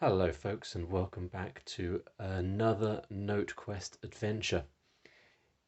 Hello folks, and welcome back to another Notequest adventure.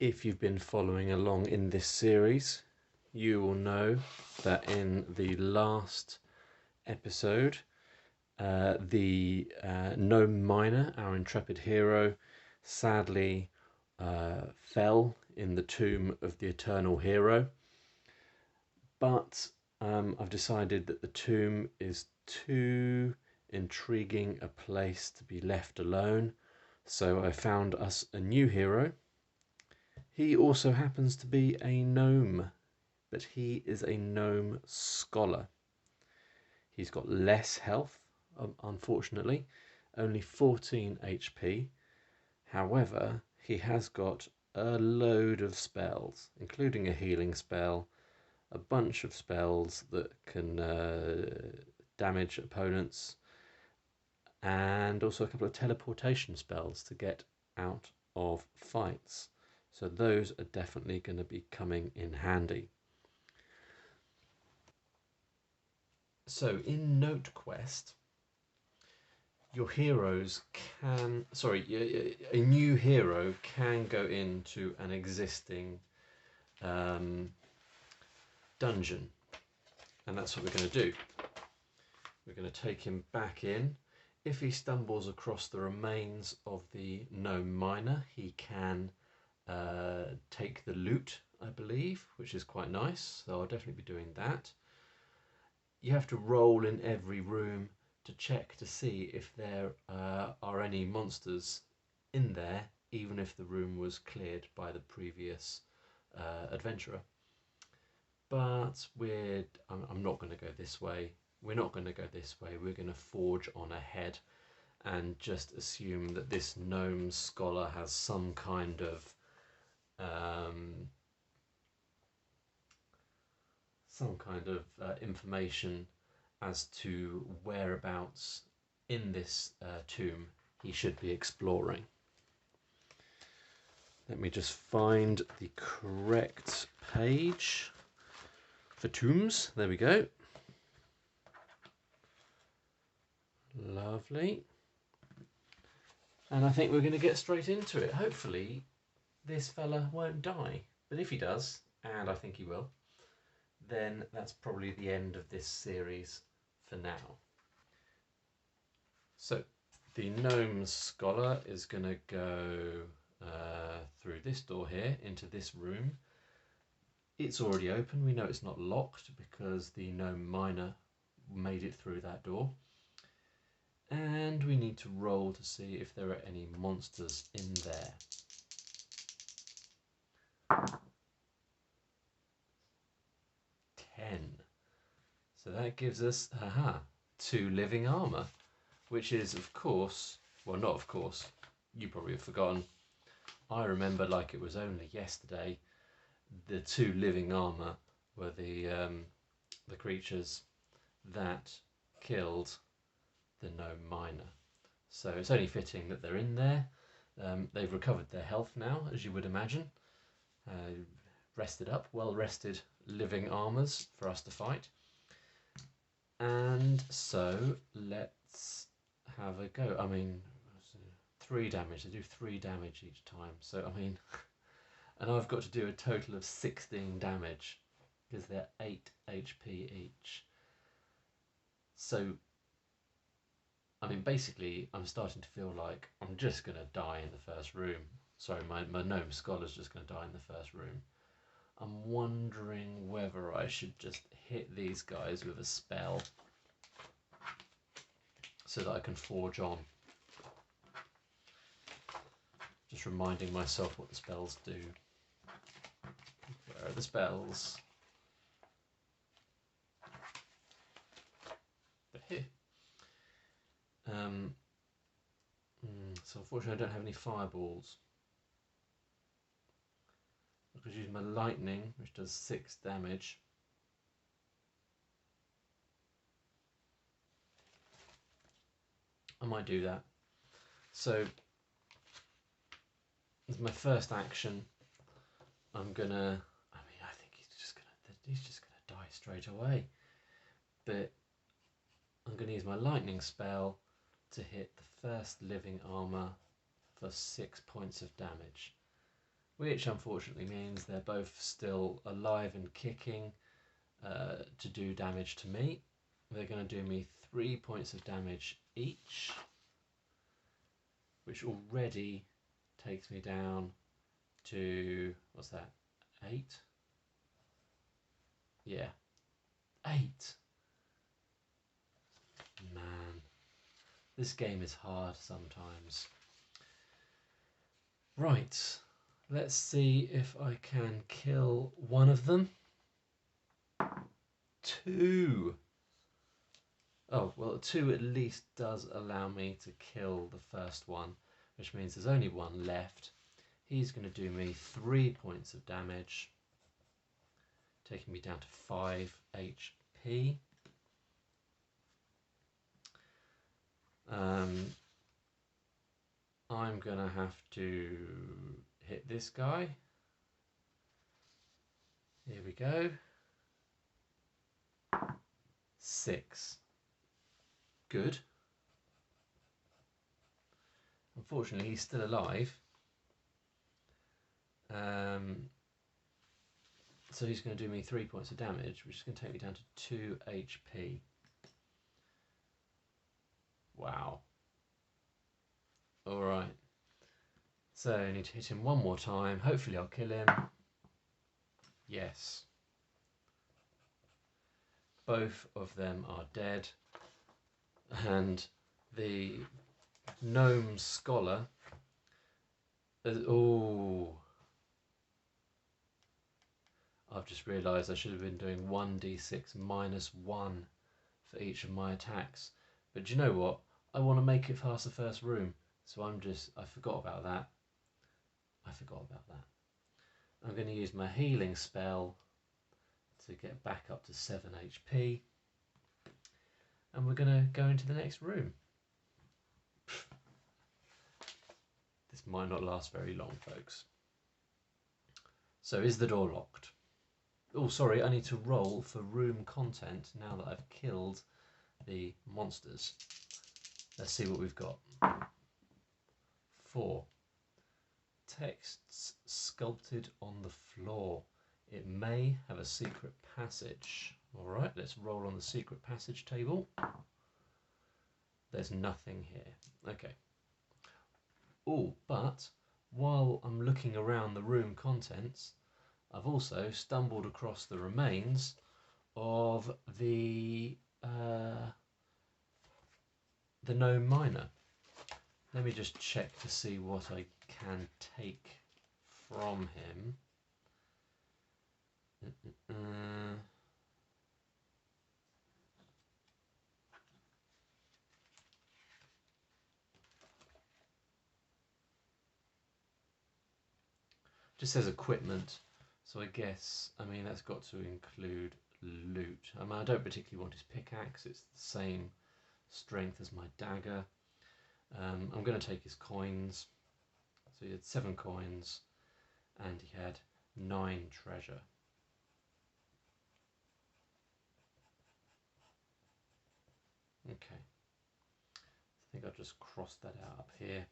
If you've been following along in this series, you will know that in the last episode, the gnome miner, our intrepid hero, sadly fell in the tomb of the eternal hero. But I've decided that the tomb is too intriguing a place to be left alone, so I found us a new hero. He also happens to be a gnome, but he is a gnome scholar. He's got less health, unfortunately, only 14 HP. However, he has got a load of spells, including a healing spell, a bunch of spells that can damage opponents, and also a couple of teleportation spells to get out of fights. So those are definitely going to be coming in handy. So in Notequest, your heroes can, a new hero can go into an existing dungeon, and that's what we're going to do. We're going to take him back in. If he stumbles across the remains of the gnome miner, he can take the loot, I believe, which is quite nice, so I'll definitely be doing that. You have to roll in every room to check to see if there are any monsters in there, even if the room was cleared by the previous adventurer. But I'm not going to go this way. We're not going to go this way. We're going to forge on ahead and just assume that this gnome scholar has some kind of information as to whereabouts in this tomb he should be exploring. Let me just find the correct page for tombs. There we go. Lovely. And I think we're going to get straight into it. Hopefully this fella won't die, but if he does, and I think he will, then that's probably the end of this series for now. So the gnome scholar is going to go through this door here into this room. It's already open. We know it's not locked because the gnome miner made it through that door. And we need to roll to see if there are any monsters in there. So that gives us, 2 living armour, which is, of course, well, not of course, you probably have forgotten. I remember like it was only yesterday, the 2 living armour were the creatures that killed the gnome miner. So it's only fitting that they're in there. They've recovered their health now, as you would imagine. Rested up, well rested living armours for us to fight. And so let's have a go. I mean, 3 damage, they do 3 damage each time. So I mean, and I've got to do a total of 16 damage because they're 8 HP each. So I mean, basically, I'm starting to feel like I'm just going to die in the first room. Sorry, my gnome scholar's just going to die in the first room. I'm wondering whether I should just hit these guys with a spell so that I can forge on. Just reminding myself what the spells do. Where are the spells? They're here. So unfortunately I don't have any fireballs. I could use my lightning, which does 6 damage. I might do that. So as my first action, I'm gonna, I mean, I think he's just gonna die straight away. But I'm gonna use my lightning spell to hit the first living armour for 6 points of damage, which unfortunately means they're both still alive and kicking to do damage to me. They're going to do me 3 points of damage each, which already takes me down to, what's that, 8? Yeah, 8. Man, this game is hard sometimes. Right, let's see if I can kill one of them. 2. Oh, well, 2 at least does allow me to kill the first one, which means there's only one left. He's going to do me 3 points of damage, taking me down to 5 HP. I'm going to have to hit this guy. Here we go. 6. Good. Unfortunately, he's still alive. So he's going to do me 3 points of damage, which is going to take me down to 2 HP. Wow. Alright. So I need to hit him one more time. Hopefully I'll kill him. Yes. Both of them are dead. And the gnome scholar is, oh, I've just realised I should have been doing 1d6 minus 1 for each of my attacks. But do you know what? I want to make it past the first room. So I forgot about that. I'm going to use my healing spell to get back up to 7 HP. And we're going to go into the next room. This might not last very long, folks. So is the door locked? Oh, sorry, I need to roll for room content now that I've killed the monsters. Let's see what we've got. 4. Texts sculpted on the floor. It may have a secret passage. Alright, let's roll on the secret passage table. There's nothing here. Okay. Oh, but while I'm looking around the room contents, I've also stumbled across the remains of the gnome miner. Let me just check to see what I can take from him. Just says equipment, so I guess, I mean, that's got to include loot. I mean, I don't particularly want his pickaxe, it's the same strength as my dagger. I'm going to take his coins. So he had 7 coins and he had 9 treasure. Okay, I think I'll just cross that out up here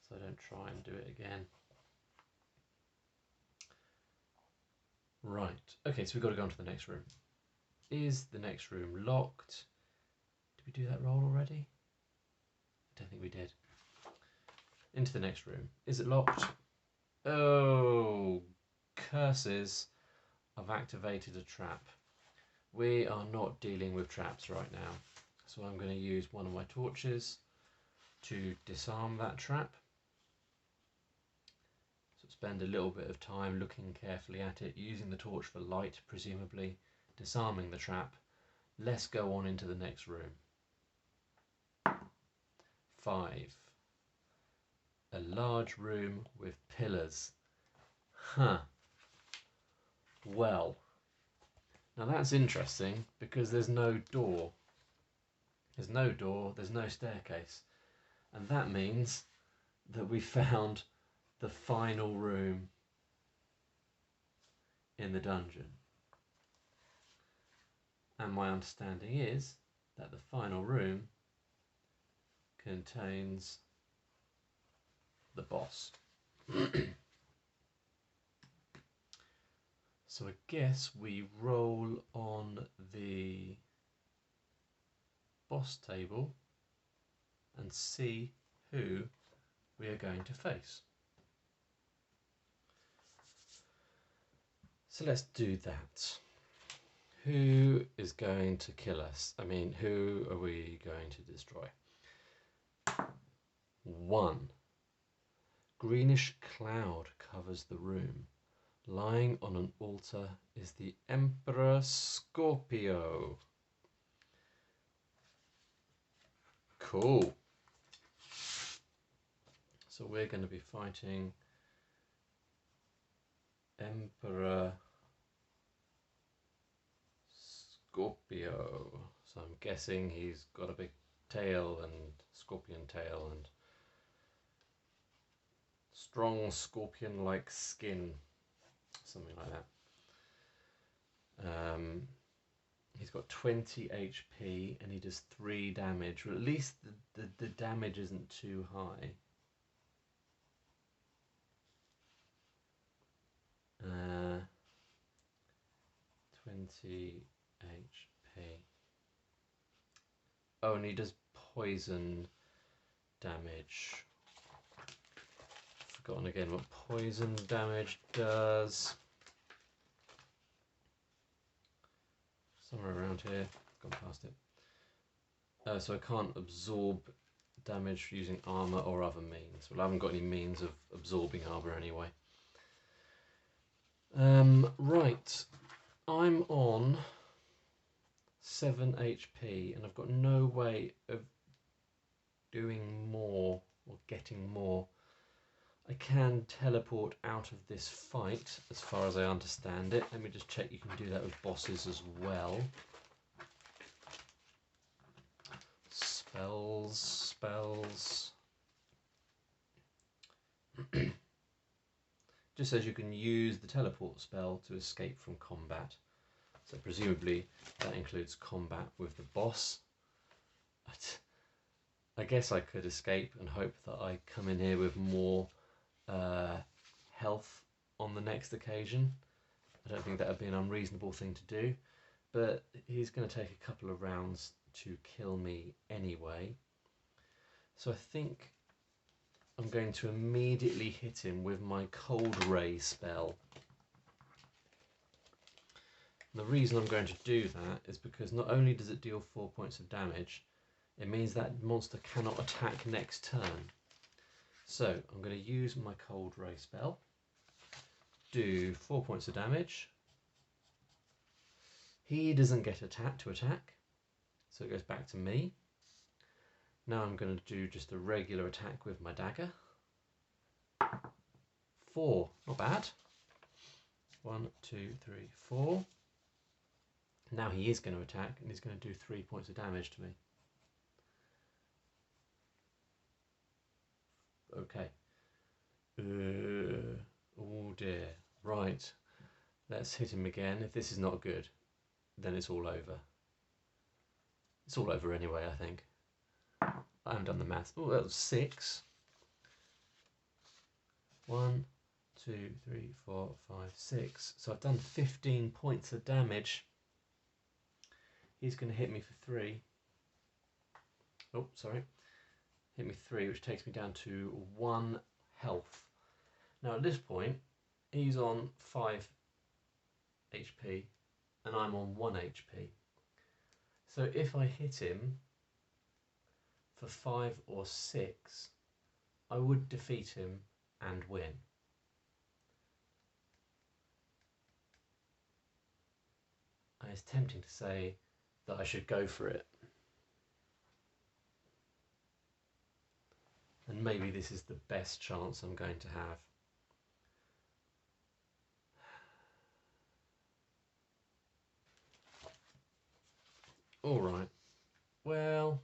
so I don't try and do it again. Right, okay, so we've got to go on to the next room. Is the next room locked? Did we do that roll already? I don't think we did. Into the next room. Is it locked? Oh, curses. I've activated a trap. We are not dealing with traps right now. So I'm going to use one of my torches to disarm that trap. So spend a little bit of time looking carefully at it, using the torch for light, presumably, disarming the trap. Let's go on into the next room. 5. A large room with pillars. Huh. Well, now that's interesting because there's no door. There's no door, there's no staircase. And that means that we found the final room in the dungeon. And my understanding is that the final room contains the boss. So I guess we roll on the boss table and see who we are going to face. So let's do that. Who is going to kill us? I mean, who are we going to destroy? 1. Greenish cloud covers the room. Lying on an altar is the Emperor Scorpio. Cool. So we're going to be fighting Emperor Scorpio. So I'm guessing he's got a big tail and scorpion tail and strong scorpion-like skin, something like that. He's got 20 HP and he does 3 damage, or at least the damage isn't too high. 20 HP. Oh, and he does poison damage. Forgotten again what poison damage does. Somewhere around here, gone past it. So I can't absorb damage using armor or other means. Well, I haven't got any means of absorbing armor anyway. Right, I'm on 7 HP and I've got no way of doing more or getting more. I can teleport out of this fight as far as I understand it. Let me just check you can do that with bosses as well. Spells. Just says you can use the teleport spell to escape from combat. So presumably that includes combat with the boss. I guess I could escape and hope that I come in here with more health on the next occasion. I don't think that would be an unreasonable thing to do, but he's going to take a couple of rounds to kill me anyway. So I think I'm going to immediately hit him with my Cold Ray spell. And the reason I'm going to do that is because not only does it deal 4 points of damage, it means that monster cannot attack next turn. So I'm going to use my Cold Ray spell, do 4 points of damage. He doesn't get to attack, so it goes back to me. Now I'm going to do just a regular attack with my dagger. 4, not bad. 1, 2, 3, 4. Now he is going to attack and he's going to do 3 points of damage to me. Okay. Oh dear. Right. Let's hit him again. If this is not good, then it's all over. It's all over anyway, I think. I haven't done the maths. Oh, that was 6. 1, 2, 3, 4, 5, 6. So I've done 15 points of damage. He's going to hit me for 3. Oh, sorry. Hit me 3, which takes me down to 1 health. Now at this point, he's on 5 HP and I'm on 1 HP. So if I hit him for 5 or 6, I would defeat him and win. And it's tempting to say that I should go for it. And maybe this is the best chance I'm going to have. Alright, well,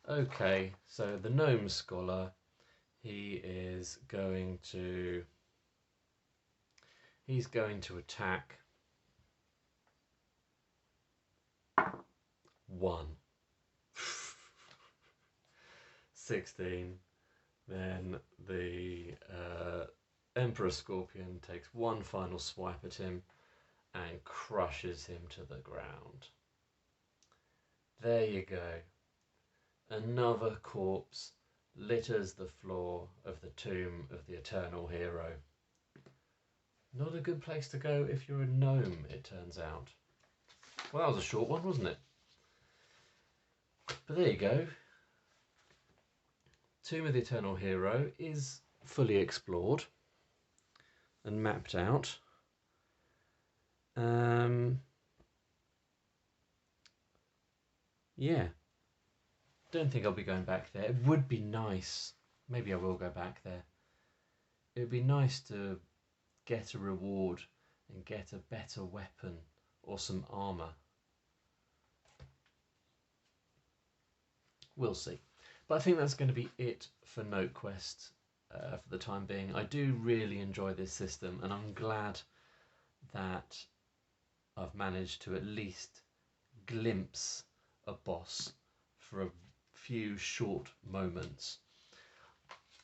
okay, so the Gnome Scholar, he's going to attack 1. 16. Then the Emperor Scorpion takes one final swipe at him and crushes him to the ground. There you go. Another corpse litters the floor of the tomb of the eternal hero. Not a good place to go if you're a gnome, it turns out. Well, that was a short one, wasn't it? But there you go. Tomb of the Eternal Hero is fully explored and mapped out. Yeah. Don't think I'll be going back there. It would be nice. Maybe I will go back there. It would be nice to get a reward and get a better weapon or some armour. We'll see. But I think that's going to be it for Notequest for the time being. I do really enjoy this system, and I'm glad that I've managed to at least glimpse a boss for a few short moments.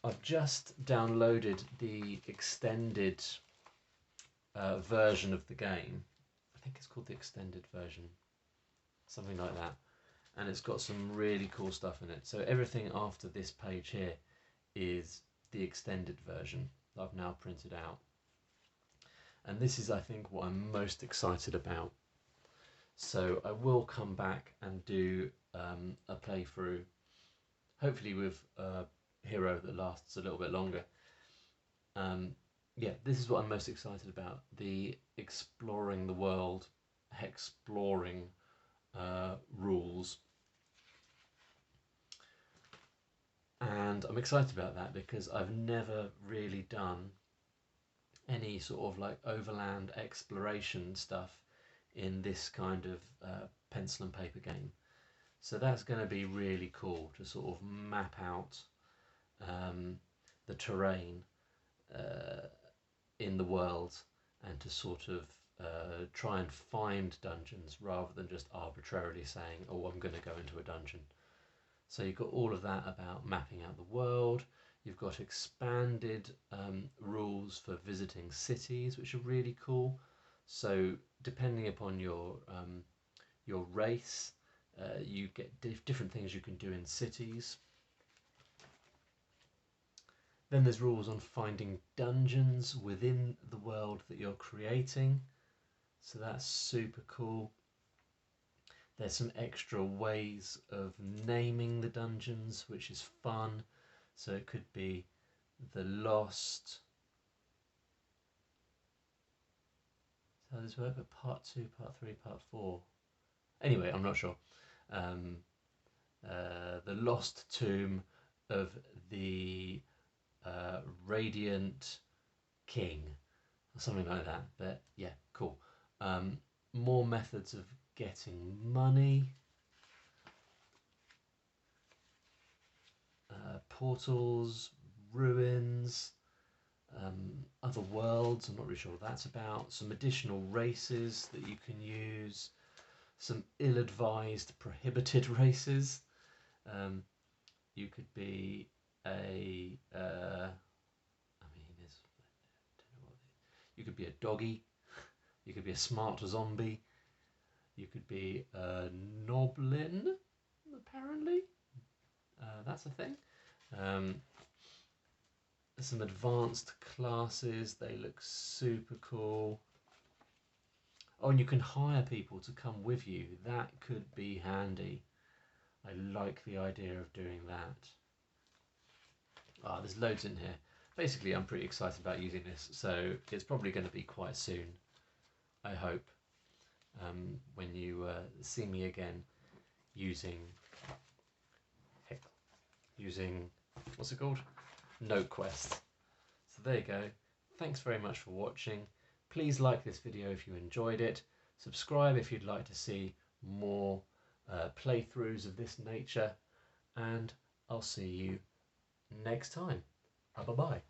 I've just downloaded the extended version of the game. I think it's called the extended version, something like that. And it's got some really cool stuff in it. So everything after this page here is the extended version that I've now printed out. And this is, I think, what I'm most excited about. So I will come back and do a playthrough, hopefully with a hero that lasts a little bit longer. Yeah, this is what I'm most excited about. The exploring the world, exploring rules. And I'm excited about that because I've never really done any sort of like overland exploration stuff in this kind of pencil and paper game. So that's going to be really cool to sort of map out the terrain in the world and to sort of try and find dungeons rather than just arbitrarily saying, oh, I'm going to go into a dungeon. So you've got all of that about mapping out the world. You've got expanded rules for visiting cities, which are really cool. So depending upon your race, you get different things you can do in cities. Then there's rules on finding dungeons within the world that you're creating. So that's super cool. There's some extra ways of naming the dungeons, which is fun. So it could be the Lost. How does this work? But part 2, part 3, part 4. Anyway, I'm not sure. The Lost Tomb of the Radiant King, or something like that. But yeah, cool. More methods of getting money. Portals, ruins, other worlds, I'm not really sure what that's about. Some additional races that you can use. Some ill-advised, prohibited races. You could be a... you could be a doggy. You could be a smart zombie. You could be a noblin, apparently. That's a thing. Some advanced classes. They look super cool. Oh, and you can hire people to come with you. That could be handy. I like the idea of doing that. There's loads in here. Basically, I'm pretty excited about using this, so it's probably going to be quite soon, I hope, when you see me again using, what's it called? Notequest. So there you go. Thanks very much for watching. Please like this video if you enjoyed it. Subscribe if you'd like to see more playthroughs of this nature. And I'll see you next time. Bye-bye.